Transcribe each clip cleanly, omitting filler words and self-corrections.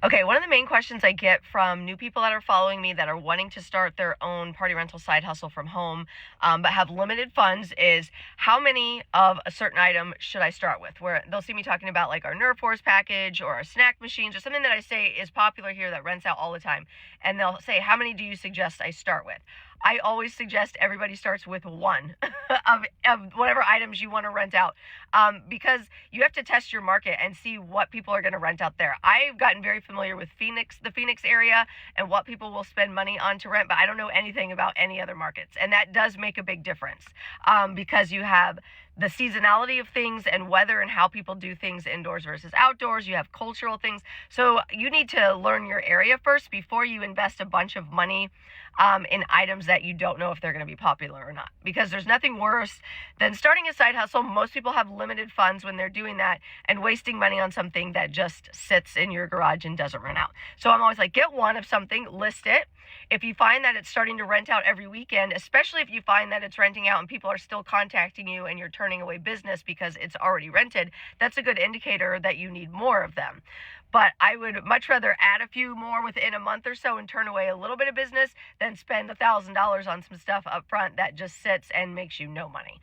Okay, one of the main questions I get from new people that are following me that are wanting to start their own party rental side hustle from home, but have limited funds is how many of a certain item should I start with? Where they'll see me talking about like our Nerf Force package or our snack machines or something that I say is popular here that rents out all the time. And they'll say, how many do you suggest I start with? I always suggest everybody starts with one of whatever items you want to rent out, because you have to test your market and see what people are going to rent out there. I've gotten very familiar with the Phoenix area, and what people will spend money on to rent, but I don't know anything about any other markets. And that does make a big difference, because you have the seasonality of things and weather and how people do things indoors versus outdoors. You have cultural things. So you need to learn your area first before you invest a bunch of money in items that you don't know if they're going to be popular or not. Because there's nothing worse than starting a side hustle. Most people have limited funds when they're doing that and wasting money on something that just sits in your garage and doesn't rent out. So I'm always like, get one of something, list it. If you find that it's starting to rent out every weekend, especially if you find that it's renting out and people are still contacting you and you're turning away business because it's already rented, that's a good indicator that you need more of them. But I would much rather add a few more within a month or so and turn away a little bit of business than spend $1,000 on some stuff up front that just sits and makes you no money.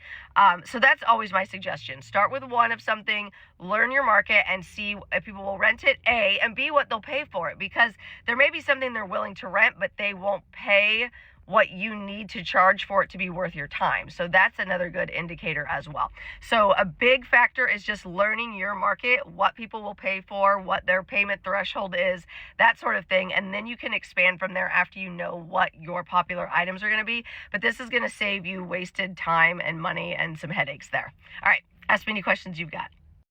So that's always my suggestion. Start with one of something, learn your market, and see if people will rent it, A, and B, what they'll pay for it. Because there may be something they're willing to rent, but they won't pay what you need to charge for it to be worth your time. So that's another good indicator as well. So a big factor is just learning your market, what people will pay for, what their payment threshold is, that sort of thing. And then you can expand from there after you know what your popular items are going to be. But this is going to save you wasted time and money and some headaches there. All right, ask me any questions you've got.